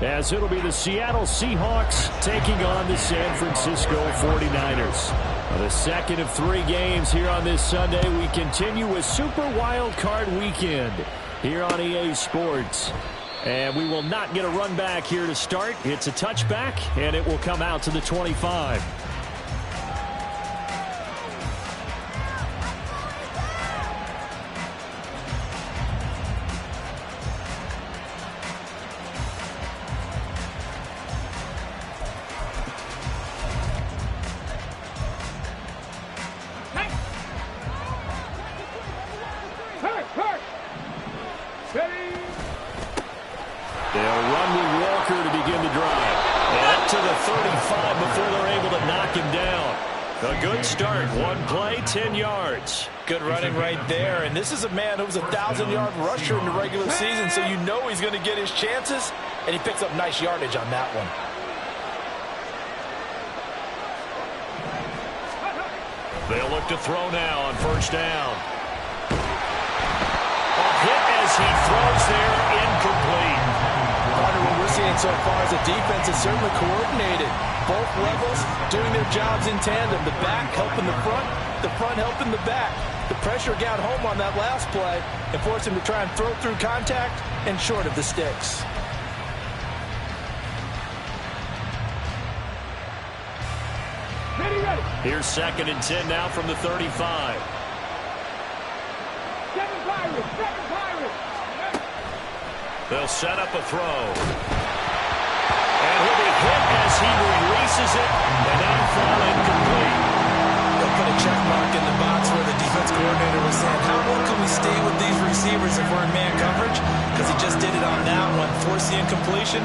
as it'll be the Seattle Seahawks taking on the San Francisco 49ers. The second of 3 games here on this Sunday. We continue with Super Wild Card Weekend here on EA Sports. And we will not get a run back here to start. It's a touchback, and it will come out to the 25. Start, 1 play, 10 yards. Good running right there, and this is a man who was a 1,000-yard rusher in the regular season, so you know he's going to get his chances, and he picks up nice yardage on that one. They'll look to throw now on first down. A hit as he throws there, incomplete. Partner, what we're seeing so far is the defense is certainly coordinated. Both levels doing their jobs in tandem. The back helping the front helping the back. The pressure got home on that last play and forced him to try and throw through contact and short of the sticks. Here's 2nd and 10 now from the 35. Seven Pirates. They'll set up a throw. And he'll be hit as he releases it, and that'll fall incomplete. They'll put a check mark in the box where the defense coordinator was saying, how well can we stay with these receivers if we're in man coverage? Because he just did it on that one, forced the incompletion.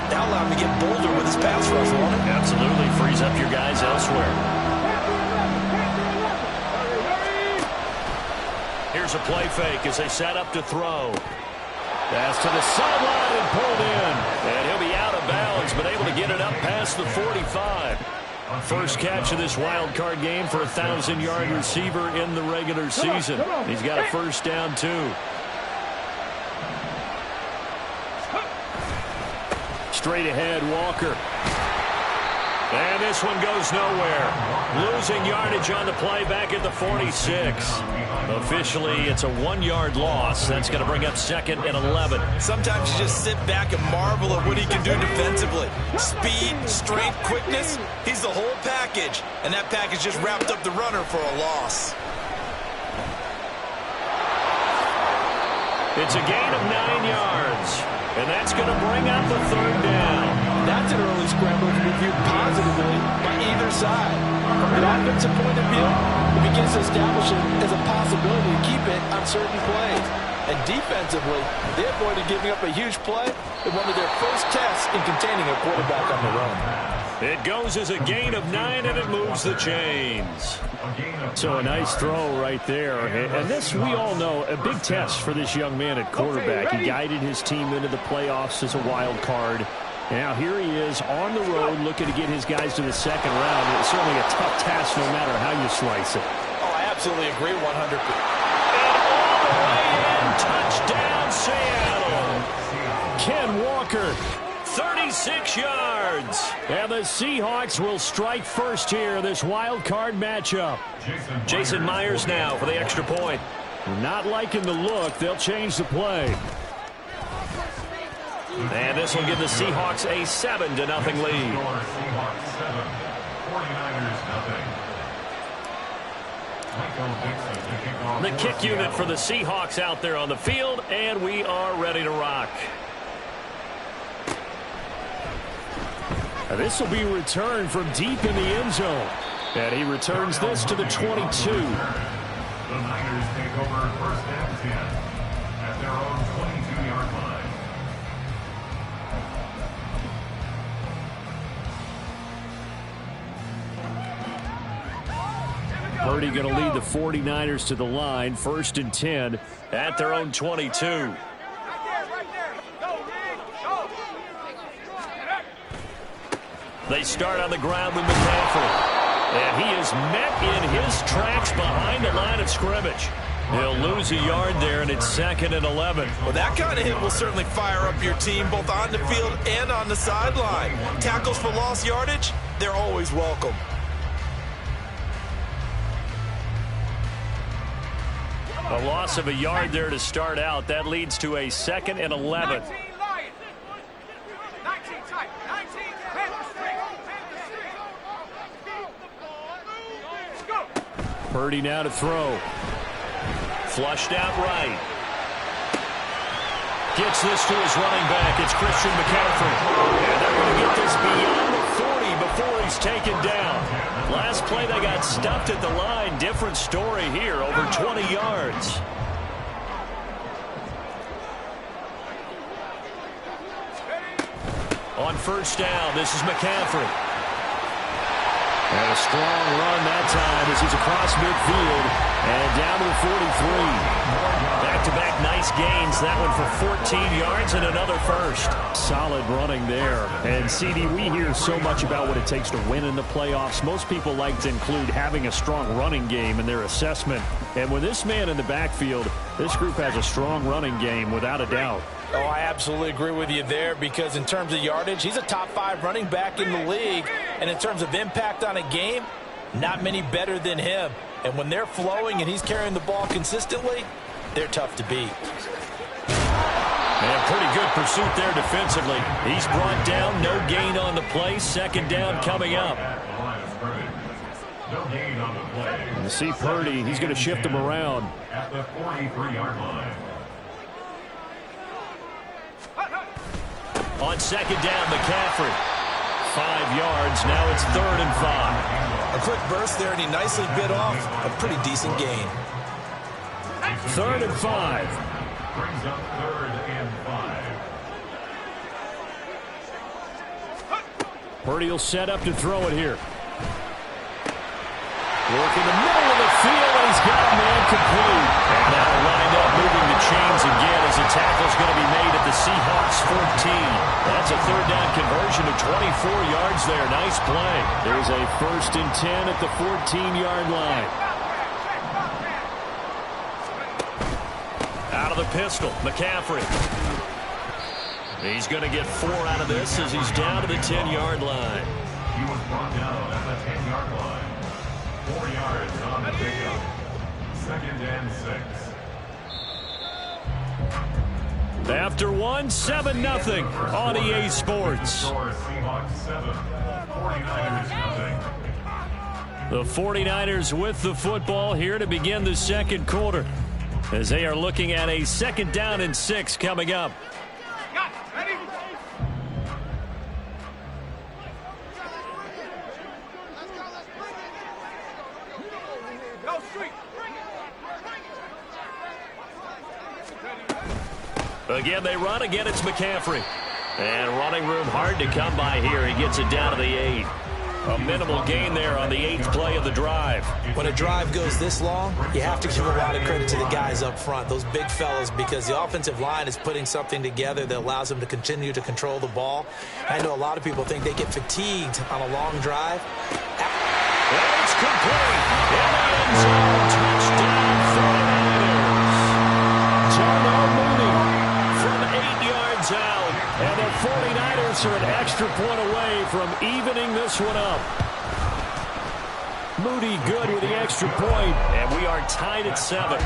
That allowed him to get bolder with his pass rush, won't it? Absolutely, frees up your guys elsewhere. Here's a play fake as they set up to throw. Pass to the sideline and pulled in. And he'll be out of bounds, but able to get it up past the 45. First catch of this wild card game for a 1,000-yard receiver in the regular season. He's got a first down, too. Straight ahead, Walker. And this one goes nowhere. Losing yardage on the play back at the 46. Officially, it's a 1-yard loss. That's going to bring up 2nd and 11. Sometimes you just sit back and marvel at what he can do defensively. Speed, strength, quickness. He's the whole package. And that package just wrapped up the runner for a loss. It's a gain of 9 yards. And that's going to bring up the 3rd down. That's an early scramble to be viewed positively by either side. From an offensive point of view, it begins to establish it as a possibility to keep it on certain plays. And defensively, they avoided giving up a huge play in one of their first tests in containing a quarterback on the run. It goes as a gain of 9, and it moves the chains. So a nice throw right there. And this, we all know, a big test for this young man at quarterback. He guided his team into the playoffs as a wild card. Now here he is on the road looking to get his guys to the 2nd round. It's certainly a tough task no matter how you slice it. Oh, I absolutely agree 100%. And all the way in, touchdown Seattle. Ken Walker, 36 yards. And the Seahawks will strike first here, this wild card matchup. Jason Myers now for the extra point. Not liking the look. They'll change the play. And this will give the Seahawks a 7-0 lead. The kick unit for the Seahawks out there on the field, and we are ready to rock. This will be returned from deep in the end zone. And he returns this to the 22. The Niners take over first and 10 at their own 22-yard line. Purdy going to lead the 49ers to the line. 1st and 10 at their own 22. They start on the ground with McCaffrey. And he is met in his tracks behind the line of scrimmage. He'll lose a yard there, and it's 2nd and 11. Well, that kind of hit will certainly fire up your team both on the field and on the sideline. Tackles for lost yardage, they're always welcome. A loss of a yard there to start out. That leads to a 2nd and 11. 19 Lions. 19 tight. 19 Panther Street. Let's go. Purdy now to throw. Flushed out right. Gets this to his running back. It's Christian McCaffrey. And they're going to get this beyond the 40 before he's taken down. Last play they got stuffed at the line. Different story here. Over 20 yards. On first down, this is McCaffrey. And a strong run that time as he's across midfield and down to the 43. Back-to-back nice gains. That one for 14 yards and another first. Solid running there. And, CD, we hear so much about what it takes to win in the playoffs. Most people like to include having a strong running game in their assessment. And with this man in the backfield, this group has a strong running game without a doubt. Oh, I absolutely agree with you there because in terms of yardage, he's a top 5 running back in the league. And in terms of impact on a game, not many better than him. And when they're flowing and he's carrying the ball consistently, they're tough to beat. And pretty good pursuit there defensively. He's brought down, no gain on the play. 2nd down coming up. No gain on the play. You see Purdy, he's going to shift him around. At the 43-yard line. On 2nd down, McCaffrey. 5 yards. Now it's 3rd and 5. A quick burst there, and he nicely bit off a pretty decent gain. 3rd and 5. Brings up 3rd and 5. Purdy will set up to throw it here. Work in the middle of the field, and he's got a man complete. And now lined up, moving the chains again as the tackle's going to be made at the Seahawks 14. That's a 3rd down conversion of 24 yards there. Nice play. There's a 1st and 10 at the 14-yard line. Out of the pistol, McCaffrey. He's going to get 4 out of this as he's down to the 10-yard line. He was brought down at the 10-yard line. 4 yards on the pickup. 2nd and 6. After 1, 7-0 on EA Sports. Seahawks 7, 49ers nothing. The 49ers with the football here to begin the 2nd quarter as they are looking at a 2nd down and 6 coming up. Ready? Go street. Again, they run. Again, it's McCaffrey. And running room hard to come by here. He gets it down to the 8. A minimal gain there on the 8th play of the drive. When a drive goes this long, you have to give a lot of credit to the guys up front, those big fellas, because the offensive line is putting something together that allows them to continue to control the ball. I know a lot of people think they get fatigued on a long drive. And it's complete. In the end zone, touchdown 49ers. Darnell Mooney from 8 yards out. And the 49ers are an extra point away from evening this one up. Moody good with the extra point, and we are tied at 7.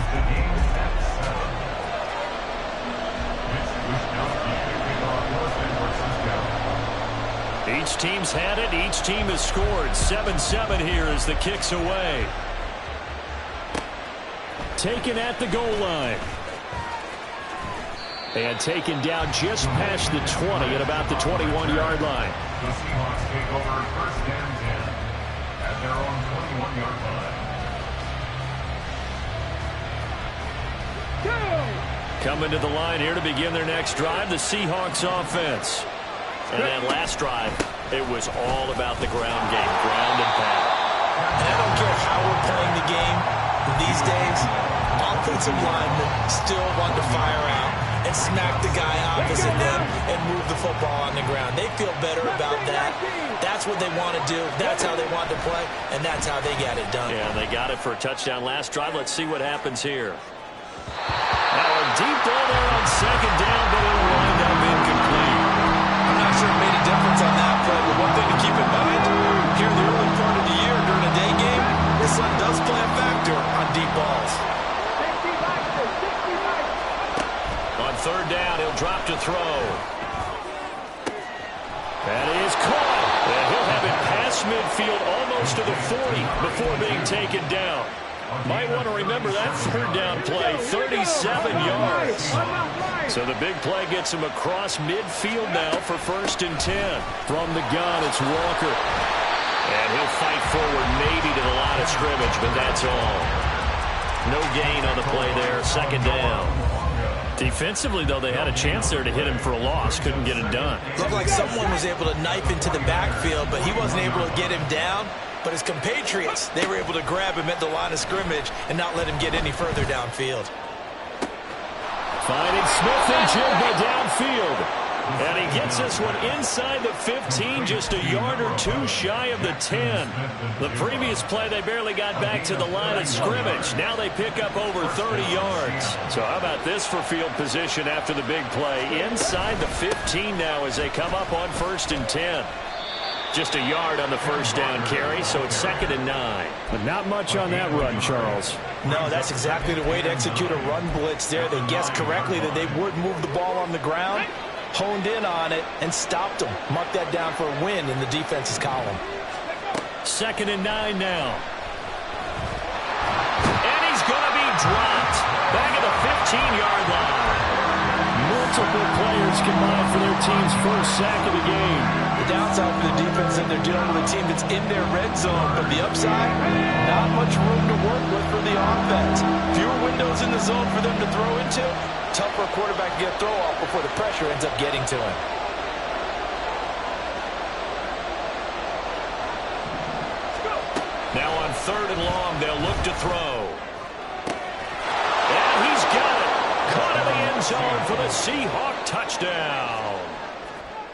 Each team's had it. Each team has scored. 7-7 here as the kick's away. Taken at the goal line. And taken down just past the 20 at about the 21-yard line. The Seahawks take over 1st and 10 at their own 21-yard line. Coming to the line here to begin their next drive, the Seahawks offense. And that last drive, it was all about the ground game, ground and pound. And I don't care how we're playing the game these days, offensive linemen still want to fire out and smack the guy opposite them and move the football on the ground. They feel better about that. That's That's what they want to do. That's how they want to play, and that's how they got it done. Yeah, they got it for a touchdown last drive. Let's see what happens here. Now a deep ball there on second down, but it'll wind up incomplete. I'm not sure it made a difference on that play, but one thing to keep in mind, here in the early part of the year during a day game, the sun does play a factor on deep balls. On third down, he'll drop to throw. That is caught. And he'll have it past midfield almost to the 40 before being taken down. Might want to remember that third down play, 37 yards. So the big play gets him across midfield now for 1st and 10. From the gun, it's Walker. And he'll fight forward maybe to the line of scrimmage, but that's all. No gain on the play there, 2nd down. Defensively, though, they had a chance there to hit him for a loss. Couldn't get it done. Looked like someone was able to knife into the backfield, but he wasn't able to get him down. But his compatriots, they were able to grab him at the line of scrimmage and not let him get any further downfield. Finding Smith and Jigba downfield. And he gets this one inside the 15, just a yard or two shy of the 10. The previous play, they barely got back to the line of scrimmage. Now they pick up over 30 yards. So how about this for field position after the big play? Inside the 15 now as they come up on 1st and 10. Just a yard on the 1st down carry, so it's 2nd and 9. But not much on that run, Charles. No, that's exactly the way to execute a run blitz there. They guessed correctly that they would move the ball on the ground, honed in on it, and stopped them. Mark that down for a win in the defense's column. 2nd and 9 now. And he's going to be dropped. Back at the 15-yard line. Multiple players combined for their team's first sack of the game. The downside for the defense is that they're dealing with a team that's in their red zone, but the upside, not much room to work with for the offense. Fewer windows in the zone for them to throw into. Tough for a quarterback to get a throw off before the pressure ends up getting to him. Now on 3rd and long, they'll look to throw. And he's got it. Caught in the end zone for the Seahawk touchdown.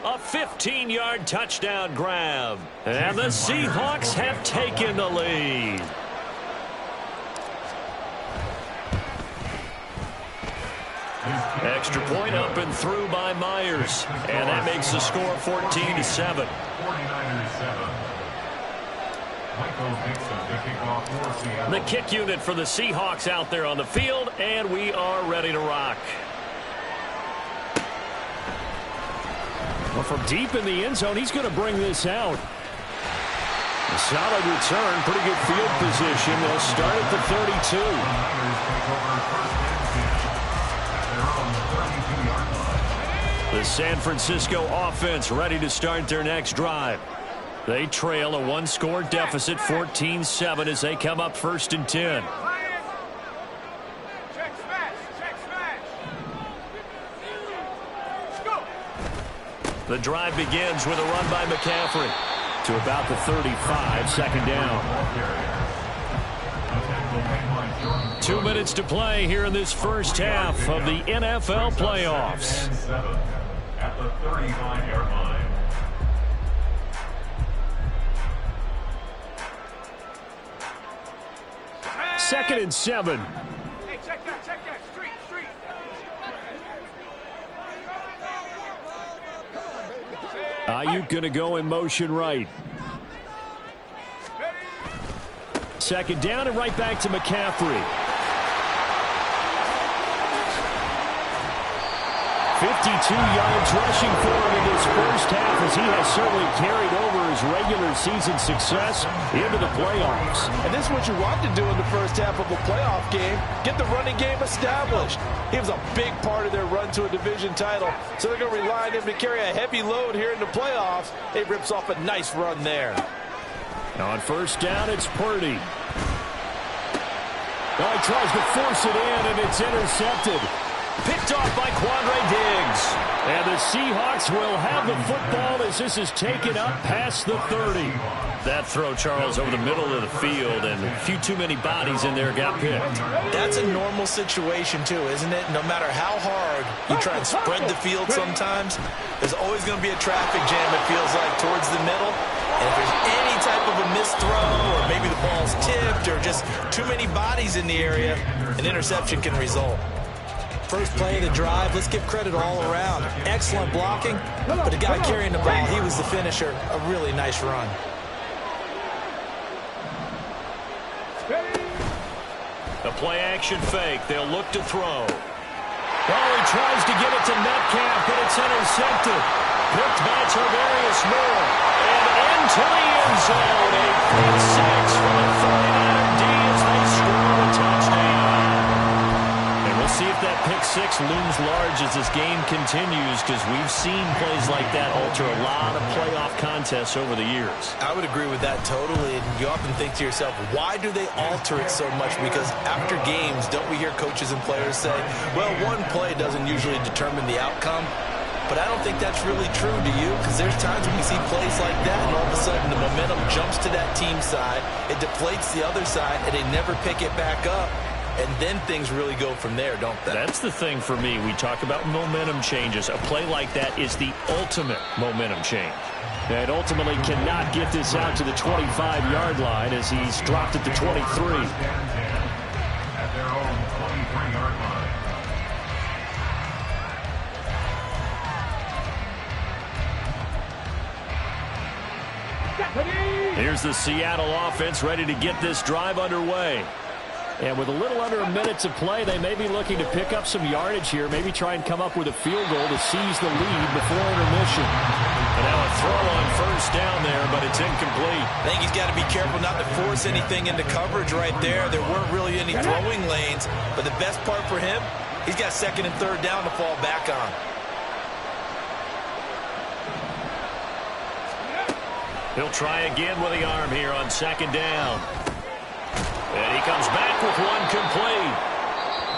A 15-yard touchdown grab. And the Seahawks have taken the lead. Extra point up and through by Myers. And that makes the score 14-7. 49ers 7. Michael Dixon, the kickoff for Seattle. The kick unit for the Seahawks out there on the field, and we are ready to rock. Well, from deep in the end zone, he's going to bring this out. A solid return, pretty good field position. They'll start at the 32. The San Francisco offense ready to start their next drive. They trail a 1-score deficit, 14-7, as they come up 1st and 10. Check smash. Check smash. Go. The drive begins with a run by McCaffrey to about the 35, 2nd down. 2 minutes to play here in this first half of the NFL playoffs. At the 35-yard line. 2nd and 7. Hey, check that. Street. Ayuk going to go in motion right. 2nd down and right back to McCaffrey. 52 yards rushing for him in this first half, as he has certainly carried over his regular season success into the playoffs. And this is what you want to do in the first half of a playoff game. Get the running game established. He was a big part of their run to a division title, so they're going to rely on him to carry a heavy load here in the playoffs. He rips off a nice run there. Now on 1st down, it's Purdy. Now he tries to force it in, and it's intercepted. Picked off by Quandre Diggs. And the Seahawks will have the football as this is taken up past the 30. That throw, Charles, over the middle of the field, and a few too many bodies in there got picked. That's a normal situation, too, isn't it? No matter how hard you try and spread the field sometimes, there's always going to be a traffic jam, it feels like, towards the middle. And if there's any type of a missed throw, or maybe the ball's tipped, or just too many bodies in the area, an interception can result. First play of the drive, let's give credit all around. Excellent blocking, but the guy carrying the ball, he was the finisher. A really nice run. A play-action fake. They'll look to throw. Oh, he tries to get it to Metcalf, but it's intercepted. Picked by Tarvarius Moore. And into the end zone. A pick six from the 49er D as they score a touchdown. And we'll see if that pick six looms large as this game continues, because we've seen plays like that alter a lot of playoff contests over the years. I would agree with that totally. And you often think to yourself, why do they alter it so much? Because after games, don't we hear coaches and players say, well, one play doesn't usually determine the outcome? But I don't think that's really true, do you? Because there's times when we see plays like that, and all of a sudden the momentum jumps to that team side, it deflates the other side, and they never pick it back up. And then things really go from there, don't they? That's the thing for me. We talk about momentum changes. A play like that is the ultimate momentum change. And ultimately cannot get this out to the 25-yard line as he's dropped at the 23. At their own 23-yard line. Here's the Seattle offense ready to get this drive underway. And with a little under a minute to play, they may be looking to pick up some yardage here, maybe try and come up with a field goal to seize the lead before intermission. And now a throw on first down there, but it's incomplete. I think he's got to be careful not to force anything into coverage right there. There weren't really any throwing lanes, but the best part for him, he's got second and third down to fall back on. He'll try again with the arm here on second down. And he comes back with one complete.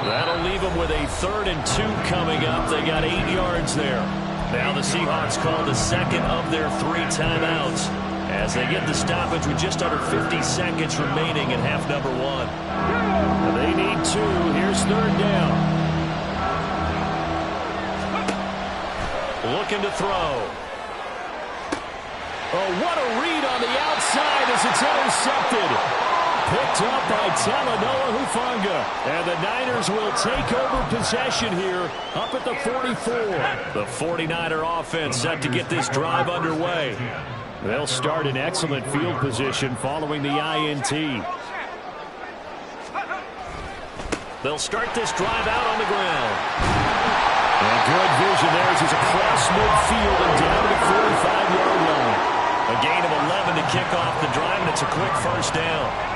That'll leave him with a 3rd and 2 coming up. They got 8 yards there. Now the Seahawks call the second of their 3 timeouts as they get the stoppage with just under 50 seconds remaining in half number 1. They need 2. Here's 3rd down. Looking to throw. Oh, what a read on the outside as it's intercepted. Picked up by Talanoa Hufanga. And the Niners will take over possession here up at the 44. The 49er offense set to get this drive underway. They'll start in excellent field position following the INT. They'll start this drive out on the ground. And good vision there as he's across midfield and down to the 45-yard line. A gain of 11 to kick off the drive, and it's a quick first down.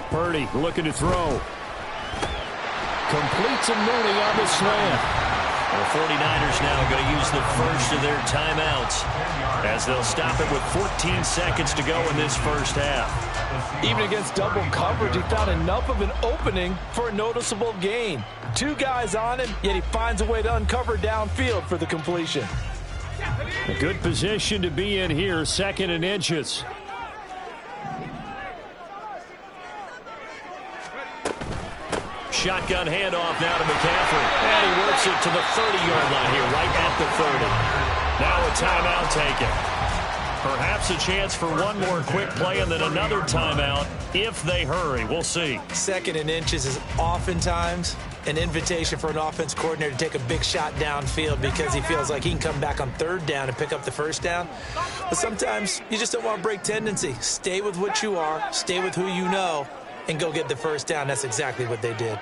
Purdy looking to throw. Complete to Mooney on the slant. The 49ers now going to use the first of their timeouts as they'll stop it with 14 seconds to go in this first half. Even against double coverage, he found enough of an opening for a noticeable gain. 2 guys on him, yet he finds a way to uncover downfield for the completion. A good position to be in here, 2nd and inches. Shotgun handoff now to McCaffrey. And he works it to the 30-yard line here, right at the 30. Now a timeout taken. Perhaps a chance for one more quick play and then another timeout if they hurry. We'll see. 2nd and inches is oftentimes an invitation for an offense coordinator to take a big shot downfield because he feels like he can come back on 3rd down and pick up the first down. But sometimes you just don't want to break tendency. Stay with what you are, stay with who you know, and go get the first down. That's exactly what they did.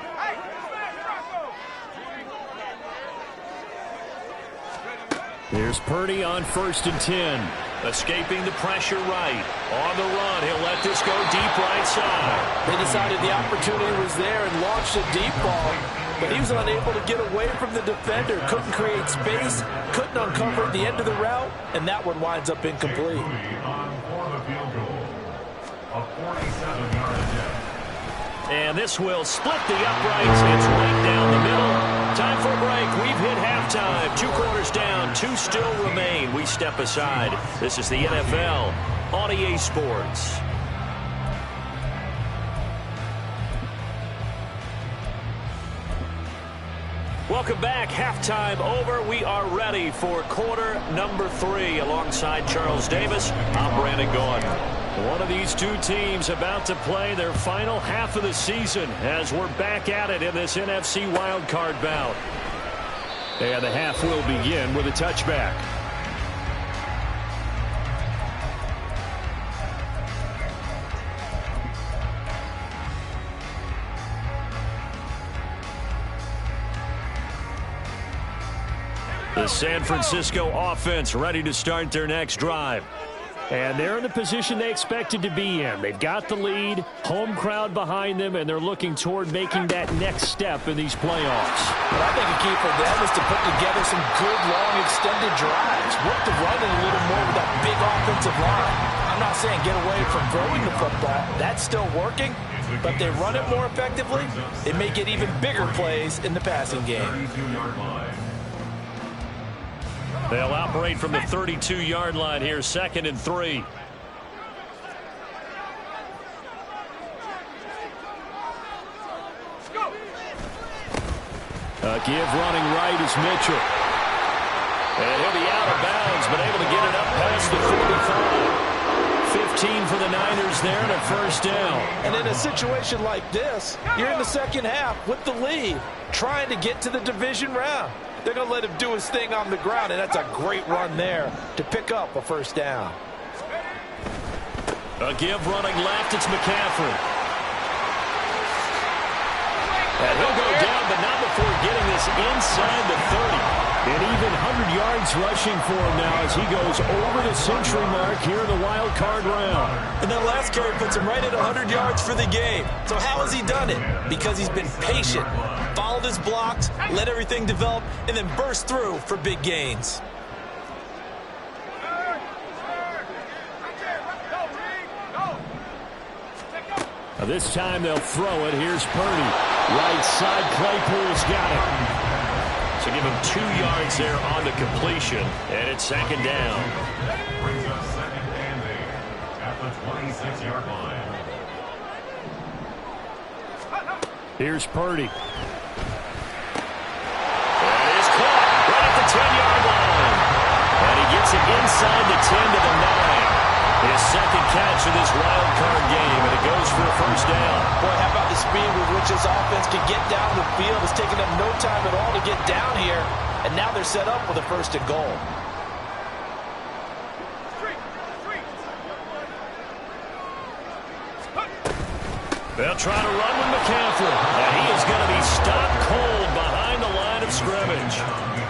Here's Purdy on 1st and 10. Escaping the pressure right. On the run, he'll let this go deep right side. They decided the opportunity was there and launched a deep ball, but he was unable to get away from the defender. Couldn't create space, couldn't uncover the end of the route, and that one winds up incomplete. On for the field goal. A 47-yard attempt. And this will split the uprights. It's right down the middle. Time for a break. We've hit halftime. 2 quarters down. 2 still remain. We step aside. This is the NFL on EA Sports. Welcome back. Halftime over. We are ready for quarter number 3. Alongside Charles Davis, I'm Brandon Gaudin. One of these two teams about to play their final half of the season as we're back at it in this NFC wildcard bout. And the half will begin with a touchback. The San Francisco offense ready to start their next drive. And they're in the position they expected to be in. They've got the lead, home crowd behind them, and they're looking toward making that next step in these playoffs. But I think a key for them is to put together some good, long, extended drives. Work the run a little more with that big offensive line. I'm not saying get away from throwing the football. That's still working. But they run it more effectively, they may get even bigger plays in the passing game. They'll operate from the 32-yard line here, 2nd and 3. Give running right is Mitchell. And he'll be out of bounds, but able to get it up past the 45. 15 for the Niners there and a first down. And in a situation like this, you're in the second half with the lead, trying to get to the division round. They're going to let him do his thing on the ground, and that's a great run there to pick up a first down. A give running left, it's McCaffrey. And he'll go down, but not before getting this inside the 30. And even 100 yards rushing for him now as he goes over the century mark here in the wild card round. And that last carry puts him right at 100 yards for the game. So how has he done it? Because he's been patient, followed his blocks, let everything develop, and then burst through for big gains. Now this time they'll throw it. Here's Purdy. Right side, Claypool's got it. So give him 2 yards there on the completion, and it's 2nd down. Brings up 2nd and 8 at the 26-yard line. Here's Purdy. And it is caught right at the 10-yard line. And he gets it inside the 10 to the 9. His 2nd catch of this wild card game, and it goes for a first down. Boy, how about the speed with which this offense can get down the field? It's taken them no time at all to get down here, and now they're set up with a 1st and goal. They'll try to run with McCaffrey, and he is going to be stopped cold behind the line of scrimmage.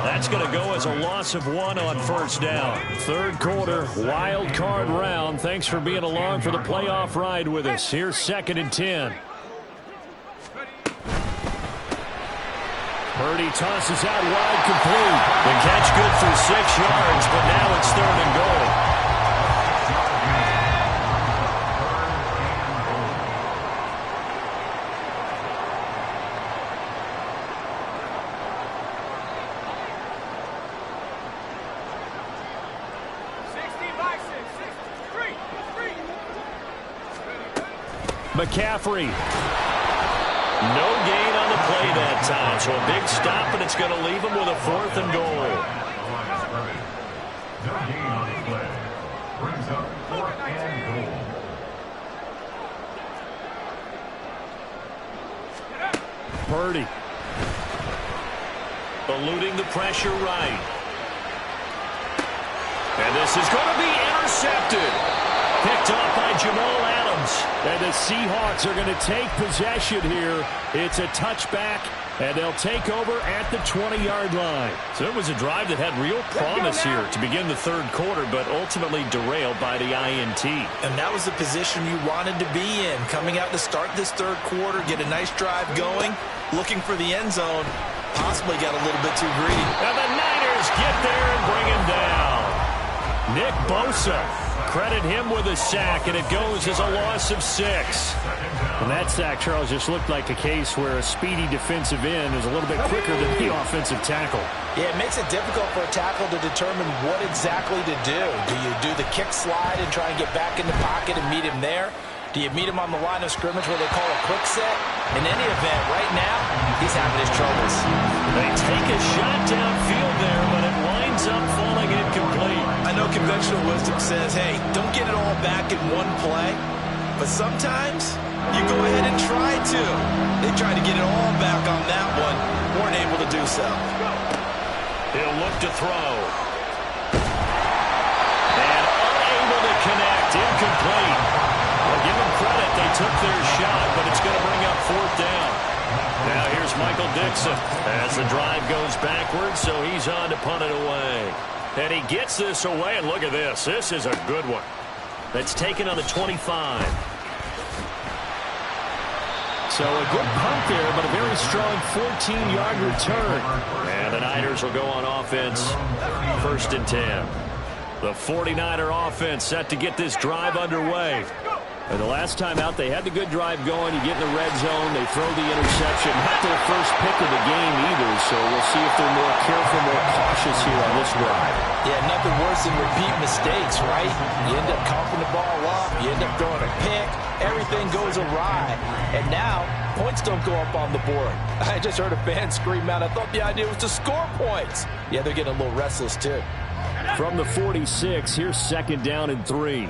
That's going to go as a loss of 1 on first down. 3rd quarter, wild card round. Thanks for being along for the playoff ride with us. Here's 2nd and 10. Purdy tosses out wide, complete. The catch good for 6 yards, but now it's 3rd and goal. McCaffrey. No gain on the play that time, so a big stop, and it's going to leave him with a 4th and goal. No gain on the play. Brings up 4th and goal. Purdy. Eluding the pressure right. And this is going to be intercepted. Picked off by Jamal Adams. And the Seahawks are going to take possession here. It's a touchback, and they'll take over at the 20-yard line. So it was a drive that had real promise here to begin the 3rd quarter, but ultimately derailed by the INT. And that was the position you wanted to be in. Coming out to start this 3rd quarter, get a nice drive going, looking for the end zone. Possibly got a little bit too greedy. And the Niners get there and bring him down. Nick Bosa. Credit him with a sack, and it goes as a loss of 6. And that sack, Charles, just looked like a case where a speedy defensive end is a little bit quicker than the offensive tackle. Yeah, it makes it difficult for a tackle to determine what exactly to do. Do you do the kick slide and try and get back in the pocket and meet him there? Do you meet him on the line of scrimmage where they call a quick set? In any event, right now, he's he's having his troubles. They take a shot downfield there, but it winds up falling incomplete. I know conventional wisdom says, hey, don't get it all back in one play. But sometimes you go ahead and try to. They tried to get it all back on that one. Weren't able to do so. He'll look to throw. And unable to connect. Incomplete. Well, give them credit. They took their shot, but it's going to bring up 4th down. Now here's Michael Dixon as the drive goes backwards, so he's on to punt it away. And he gets this away, and look at this. This is a good one. That's taken on the 25. So a good punt there, but a very strong 14-yard return. And the Niners will go on offense, 1st and 10. The 49er offense set to get this drive underway. And the last time out, they had the good drive going. You get in the red zone, they throw the interception. Not their first pick of the game either, so we'll see if they're more careful, more cautious here on this drive. Yeah, nothing worse than repeat mistakes, right? You end up coughing the ball up, you end up throwing a pick, everything goes awry. And now, points don't go up on the board. I just heard a fan scream out, I thought the idea was to score points. Yeah, they're getting a little restless too. From the 46, here's 2nd down and 3.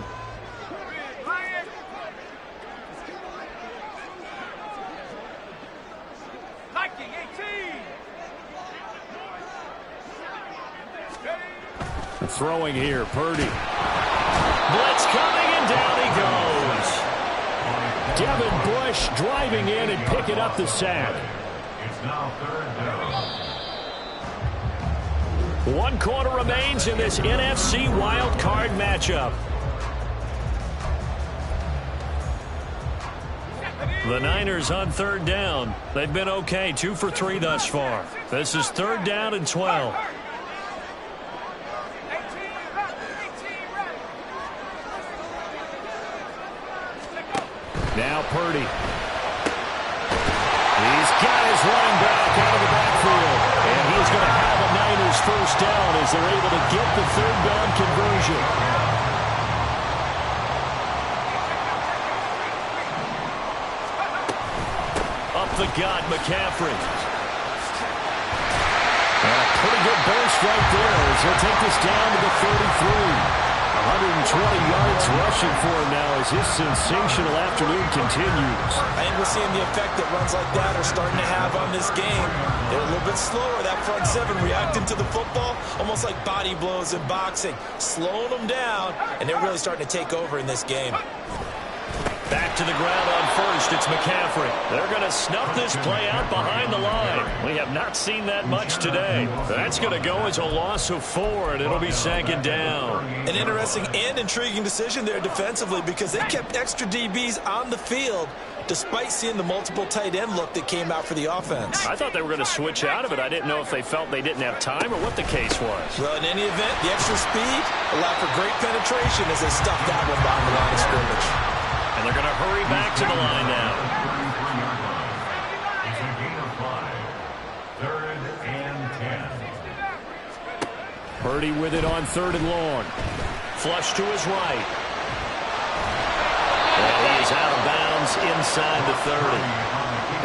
Throwing here, Purdy. Blitz coming, and down he goes. Devin Bush driving in and picking up the sack. It's now 3rd down. 1 quarter remains in this NFC wild card matchup. The Niners on 3rd down. They've been okay, 2 for 3 thus far. This is 3rd down and 12. Now Purdy. He's got his running back out of the backfield. And he's going to have a Niners 1st down as they're able to get the 3rd down conversion. Up the gut, McCaffrey. And a pretty good burst right there as he'll take this down to the 33. 120 yards rushing for him now as his sensational afternoon continues. I think we're seeing the effect that runs like that are starting to have on this game. They're a little bit slower, that front 7 reacting to the football, almost like body blows in boxing, slowing them down, and they're really starting to take over in this game. Back to the ground on 1st, it's McCaffrey. They're going to snuff this play out behind the line. We have not seen that much today. That's going to go as a loss of 4, and it'll be 2nd down. An interesting and intriguing decision there defensively because they kept extra DBs on the field despite seeing the multiple tight end look that came out for the offense. I thought they were going to switch out of it. I didn't know if they felt they didn't have time or what the case was. Well, in any event, the extra speed allowed for great penetration as they stuffed that one behind the line of scrimmage. And they're going to hurry back to the line now. It's a gain of 5. 3rd and 10. Purdy with it on 3rd and long. Flush to his right. And he is out of bounds inside the 30.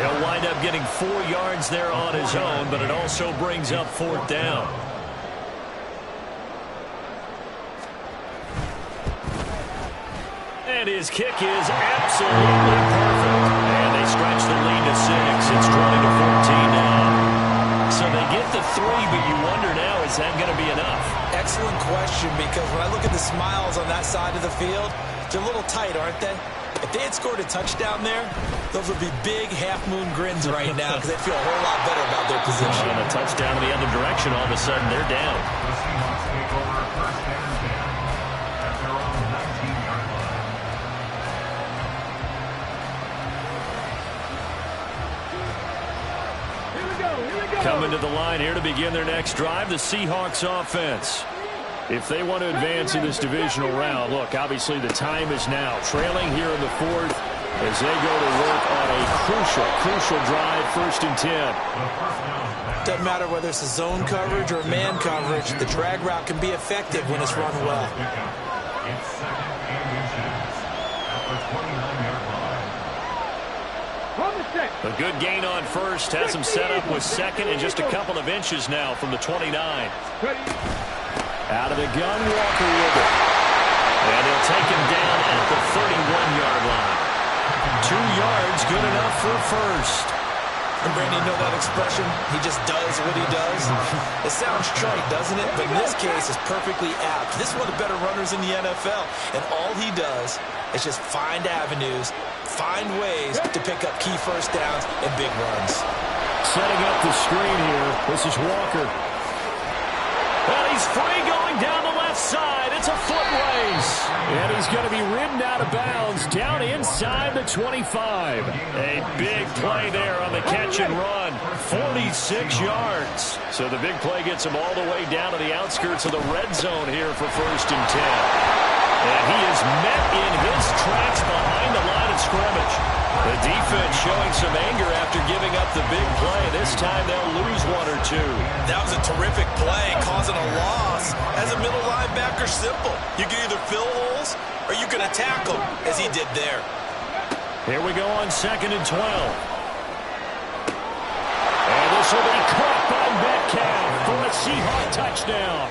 He'll wind up getting 4 yards there on his own, but it also brings up 4th down. And his kick is absolutely perfect. And they stretch the lead to 6. It's 20-14 now. So they get the 3, but you wonder now, is that going to be enough? Excellent question, because when I look at the smiles on that side of the field, they're a little tight, aren't they? If they had scored a touchdown there, those would be big half-moon grins right now because they feel a whole lot better about their position. And a touchdown in the other direction, all of a sudden they're down. The Seahawks take over 1st and 10 at their own 19-yard line. Coming to the line here to begin their next drive, the Seahawks offense. If they want to advance in this divisional round, look, obviously the time is now. Trailing here in the 4th as they go to work on a crucial drive, 1st and 10. Doesn't matter whether it's a zone coverage or man coverage, the drag route can be effective when it's run well. It's 2nd and 10 at the 29-yard line. From the A good gain on first. Has him set up with second and just a couple of inches now from the 29. Out of the gun, Walker with it. And he'll take him down at the 31-yard line. 2 yards, good enough for a first. And Brandon, you know that expression? He just does what he does. It sounds trite, doesn't it? But in this case, it's perfectly apt. This is one of the better runners in the NFL. And all he does is just find avenues, find ways to pick up key first downs and big runs. Setting up the screen here. This is Walker. And he's free going down the left side. It's a foot race. And he's going to be ridden out of bounds down inside the 25. A big play there on the catch and run. 46 yards. So the big play gets him all the way down to the outskirts of the red zone here for 1st and 10. And he is met in his tracks behind the line of scrimmage. The defense showing some anger after giving up the big play. This time they'll lose 1 or 2. That was a terrific play, causing a loss. As a middle linebacker, simple. You can either fill holes or you can attack them, as he did there. Here we go on 2nd and 12. And this will be caught by Metcalf for a Seahawk touchdown.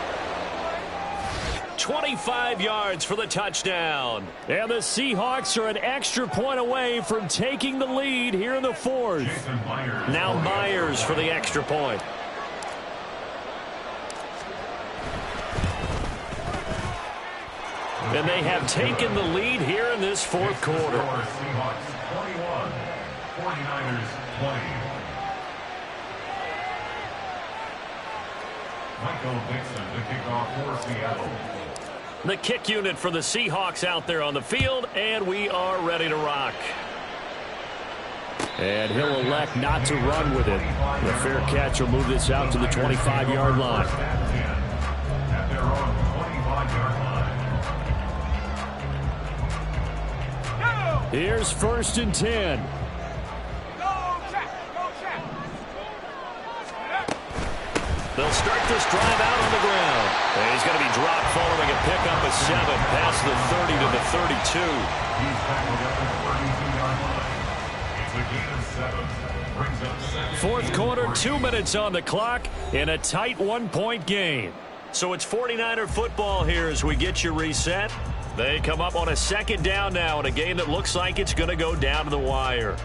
25 yards for the touchdown. And the Seahawks are an extra point away from taking the lead here in the 4th. Now Myers for the extra point. And they have taken the lead here in this 4th quarter. Seahawks 21, 49ers 20. Michael Dixon to kick off for Seattle. The kick unit for the Seahawks out there on the field, and we are ready to rock. And he'll elect not to run with it. The fair catch will move this out to the 25-yard line. At their own 25-yard line. Here's 1st and 10. They'll start this drive out on the ground. And he's going to be dropped following a pickup of 7 past the 30 to the 32. He's tackled at the 32-yard line. It's a gain of 7. Brings up 4th quarter, 2 minutes on the clock in a tight 1-point game. So it's 49er football here as we get you reset. They come up on a 2nd down now in a game that looks like it's going to go down to the wire.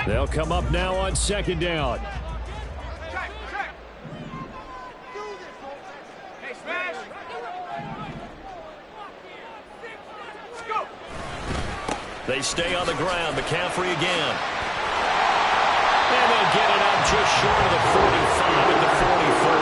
They'll come up now on 2nd down. They stay on the ground. McCaffrey again. And they'll get it up just short of the 45 at the 44.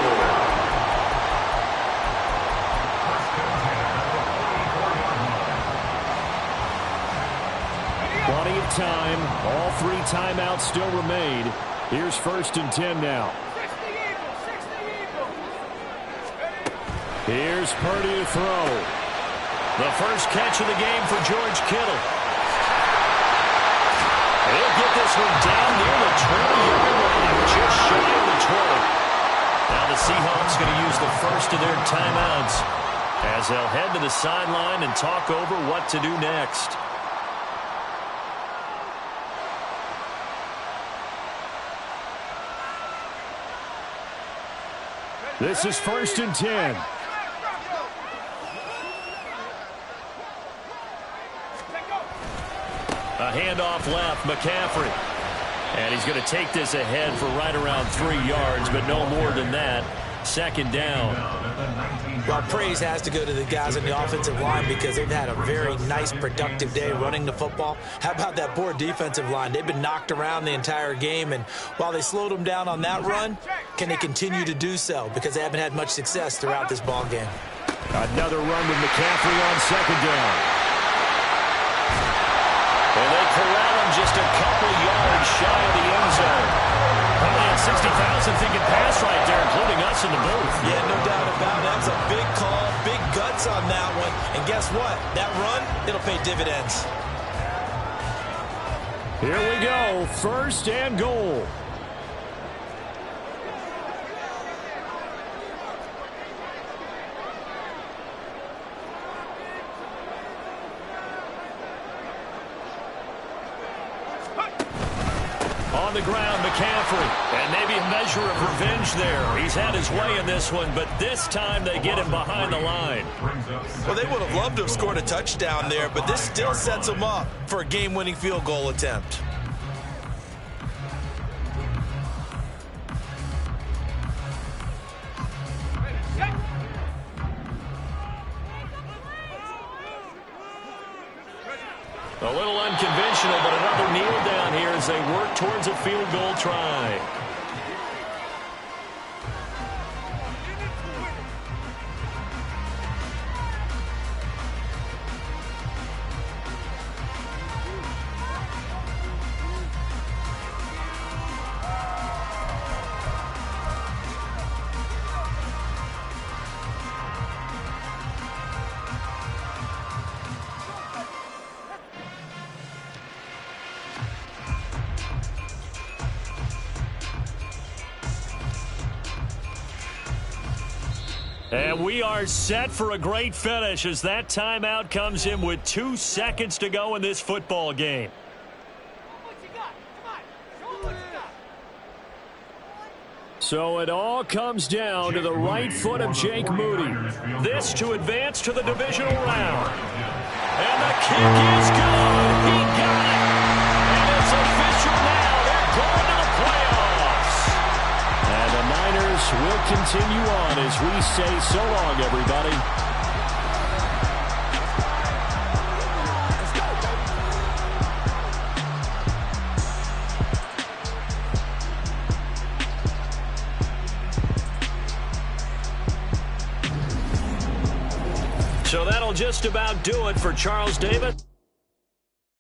Plenty of time. All 3 timeouts still remain. Here's 1st and 10 now. Here's Purdy to throw. The first catch of the game for George Kittle. He'll get this one down near the 20-yard line, just shy of the 20. Now the Seahawks going to use the first of their timeouts as they'll head to the sideline and talk over what to do next. This is 1st and 10. A handoff left, McCaffrey. And he's going to take this ahead for right around 3 yards, but no more than that. 2nd down. Well, praise has to go to the guys on the offensive line because they've had a very nice, productive day running the football. How about that poor defensive line? They've been knocked around the entire game, and while they slowed them down on that run, can they continue to do so? Because they haven't had much success throughout this ball game. Another run with McCaffrey on 2nd down. And they corral him just a couple yards shy of the end zone. Probably had 60,000 thinking pass right there, including us in the booth. Yeah, no doubt about it. That was a big call, big guts on that one. And guess what? That run, it'll pay dividends. Here we go, 1st and goal. the ground, McCaffrey. And maybe a measure of revenge there. He's had his way in this one, but this time they get him behind the line. Well, they would have loved to have scored a touchdown there, but this still sets them up for a game-winning field goal attempt. A little unconventional, but another kneel down here as they work towards a field goal try. And we are set for a great finish as that timeout comes in with 2 seconds to go in this football game. So it all comes down to the right foot of Jake Moody. This to advance to the divisional round. And the kick is good. He got it. And it's official now. They're going to the playoffs. And the Niners will continue on as we say so long, everybody. So that'll just about do it for Charles Davis.